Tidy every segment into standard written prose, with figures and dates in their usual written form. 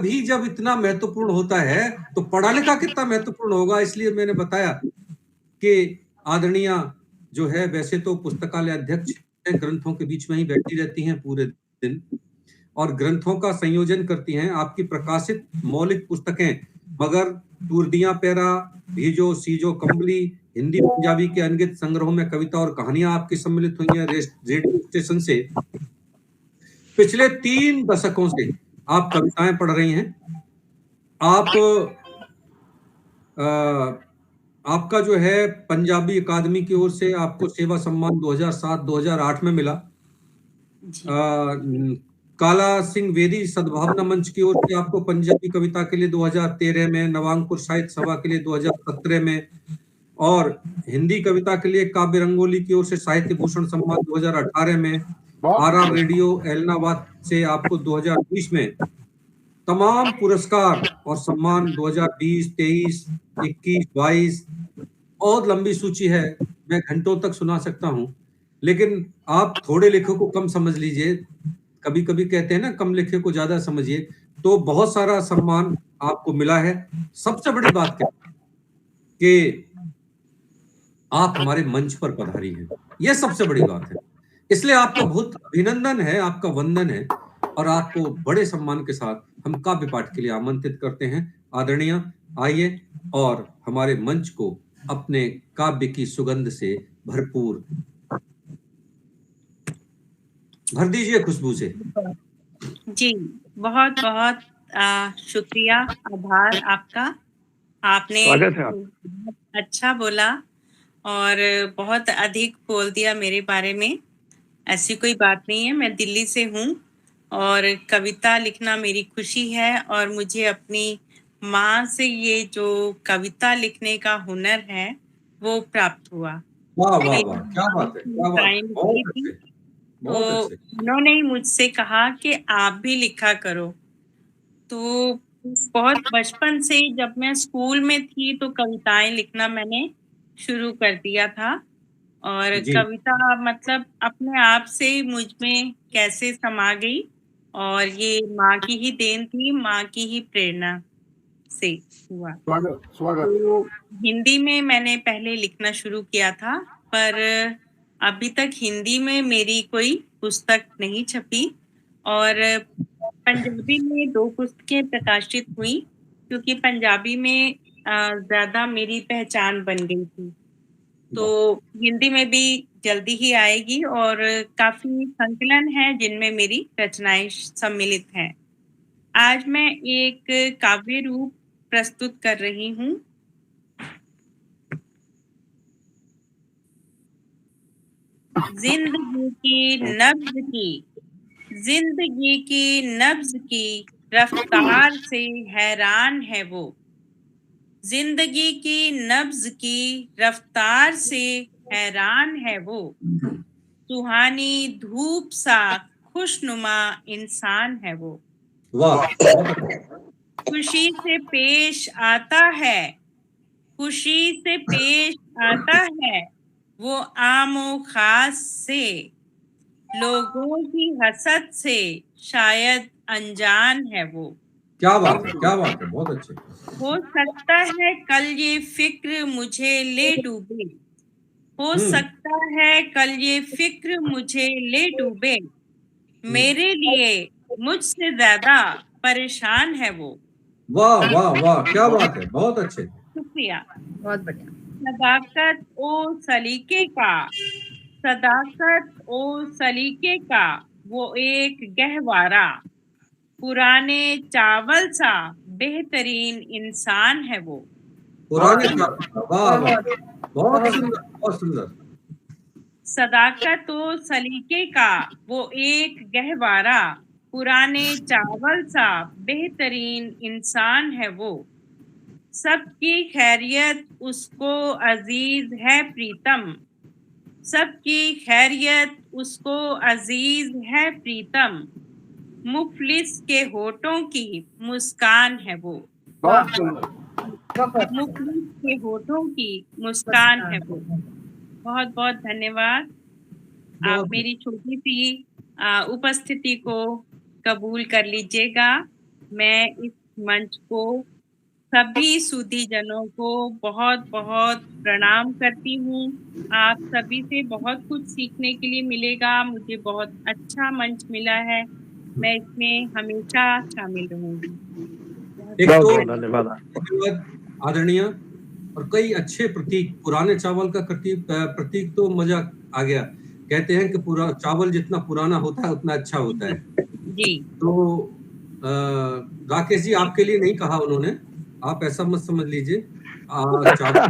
भी जब इतना महत्वपूर्ण होता है तो पढ़ा लिखा कितना महत्वपूर्ण होगा। इसलिए मैंने बताया कि आदरणीय जो है वैसे तो पुस्तकालय अध्यक्ष ग्रंथों के बीच में ही बैठी रहती हैं पूरे दिन और ग्रंथों का संयोजन करती हैं, आपकी प्रकाशित मौलिक पुस्तकें, मगर टूरदिया पैरा, भीजो सीजो कंबली, हिंदी पंजाबी के अनगिनत संग्रहों में कविता और कहानियां आपकी सम्मिलित हुई हैं रेडियो स्टेशन से। पिछले 3 दशकों से आप कविताएं पढ़ रही हैं। आप आपका जो है पंजाबी अकादमी की ओर से आपको सेवा सम्मान 2007-2008 में मिला। काला सिंह वेदी सद्भावना मंच की ओर से आपको पंजाबी कविता के लिए 2013 में, नवांकुर साहित्य सभा के लिए 2017 में और हिंदी कविता के लिए काव्य रंगोली की ओर से साहित्य भूषण सम्मान 2018 में, आरआर रेडियो एलनाबाद से आपको 2020 में तमाम पुरस्कार और सम्मान 2020, 23, 21, 22 बहुत लंबी सूची है, मैं घंटों तक सुना सकता हूं। लेकिन आप थोड़े लिखे को कम समझ लीजिए, कभी-कभी कहते हैं ना कम लिखे को ज्यादा समझिए, तो बहुत सारा सम्मान आपको मिला है। सबसे बड़ी बात क्या कि आप हमारे मंच पर पधारी हैं, यह सबसे बड़ी बात है। इसलिए आपका बहुत अभिनंदन है, आपका वंदन है और आपको बड़े सम्मान के साथ हम काव्य पाठ के लिए आमंत्रित करते हैं। आदरणीय, आइए और हमारे मंच को अपने काव्य की सुगंध से भरपूर भर दीजिए, खुशबू से। जी, बहुत बहुत शुक्रिया, आभार आपका। आपने अच्छा बोला और बहुत अधिक बोल दिया मेरे बारे में। ऐसी कोई बात नहीं है, मैं दिल्ली से हूँ और कविता लिखना मेरी खुशी है और मुझे अपनी माँ से ये जो कविता लिखने का हुनर है वो प्राप्त हुआ। वाह वाह वाह, क्या बात है, क्या बात है, बहुत अच्छे, बहुत तो अच्छे। उन्होंने ही मुझसे कहा कि आप भी लिखा करो। तो बहुत बचपन से जब मैं स्कूल में थी तो कविताएं लिखना मैंने शुरू कर दिया था और कविता मतलब अपने आप से मुझ में कैसे समा गई और ये माँ की ही देन थी, माँ की ही प्रेरणा से हुआ। स्वागत। तो हिंदी में मैंने पहले लिखना शुरू किया था, पर अभी तक हिंदी में मेरी कोई पुस्तक नहीं छपी और पंजाबी में 2 पुस्तकें प्रकाशित हुई क्योंकि पंजाबी में ज्यादा मेरी पहचान बन गई थी। तो हिंदी में भी जल्दी ही आएगी और काफी संकलन है जिनमें मेरी रचनाएं सम्मिलित हैं। आज मैं एक काव्य रूप प्रस्तुत कर रही हूँ। जिंदगी की नब्ज की रफ्तार से हैरान है वो। जिंदगी की नब्ज की रफ्तार से हैरान है वो। सुहानी धूप सा खुशनुमा इंसान है वो। वाह, खुशी से पेश आता है, खुशी से पेश आता है वो आमो खास से। लोगों की हसद से शायद अनजान है वो। क्या बात है, क्या बात है, बहुत अच्छे। हो सकता है कल ये फिक्र मुझे ले डूबे, हो सकता है कल ये फिक्र मुझे ले डूबे। मेरे लिए मुझसे ज्यादा परेशान है वो। वाह वाह वाह, क्या बात है, बहुत अच्छे। शुक्रिया, बहुत बढ़िया। सदाकत ओ सलीके का, सदाकत ओ सलीके का वो एक गहवारा। पुराने चावल सा बेहतरीन इंसान है वो। पुराने चावल, वाह वाह, बहुत सुंदर, बहुत सुंदर। सदाकत ओ सलीके का वो एक गहवारा। पुराने चावल सा बेहतरीन इंसान है वो। सबकी खैरियत उसको अजीज है प्रीतम, सबकी खैरियत उसको अजीज है प्रीतम। मुफलिस के होठों की मुस्कान है वो। मुफलिस के होठों की मुस्कान है वो। बहुत बहुत धन्यवाद। आप मेरी छोटी सी उपस्थिति को कबूल कर लीजिएगा मैं इस मंच को सभी सूदी जनों को बहुत बहुत प्रणाम करती हूँ। आप सभी से बहुत कुछ सीखने के लिए मिलेगा। मुझे बहुत अच्छा मंच मिला है, मैं इसमें हमेशा शामिल रहूंगी। एक बहुत तो बहुत धन्यवाद। धन्यवाद आदरणीय, और कई अच्छे प्रतीक, पुराने चावल का प्रतीक तो मजा आ गया। कहते हैं कि पूरा चावल जितना पुराना होता है उतना अच्छा होता है। जी तो राकेश जी, आपके लिए नहीं कहा उन्होंने, आप ऐसा मत समझ लीजिए। चावल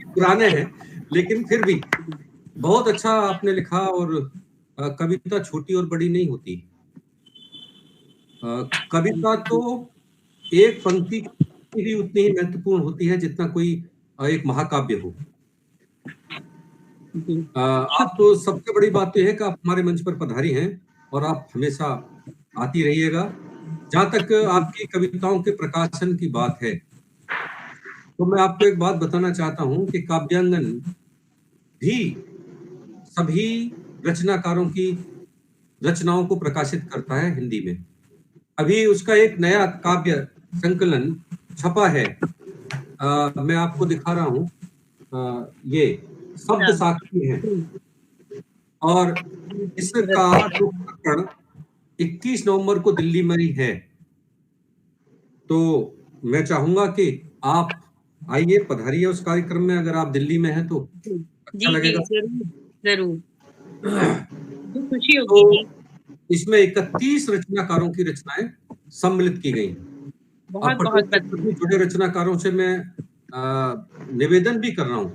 पुराने हैं, लेकिन फिर भी बहुत अच्छा आपने लिखा। और कविता छोटी और बड़ी नहीं होती। कविता तो एक पंक्ति भी उतनी ही महत्वपूर्ण होती है जितना कोई एक महाकाव्य हो। आप तो सबसे बड़ी बात तो यह है कि आप हमारे मंच पर पधारी हैं और आप हमेशा आती रहिएगा। जहां तक आपकी कविताओं के प्रकाशन की बात है, तो मैं आपको एक बात बताना चाहता हूं कि काव्यांगन भी सभी रचनाकारों की रचनाओं को प्रकाशित करता है हिंदी में। अभी उसका एक नया काव्य संकलन छपा है। मैं आपको दिखा रहा हूं। ये शब्द साक्षी है, और इसका लोकार्पण 21 नवंबर को दिल्ली में ही है। तो मैं चाहूंगा कि आप आइए, पधारिए उस कार्यक्रम में। अगर आप दिल्ली में हैं तो अच्छा जी लगेगा। जरूर जरूर, खुशी तो होगी जी। इसमें 31 रचनाकारों की रचनाएं सम्मिलित की गई। बहुत और बहुत जुड़े रचनाकारों से मैं निवेदन भी कर रहा हूं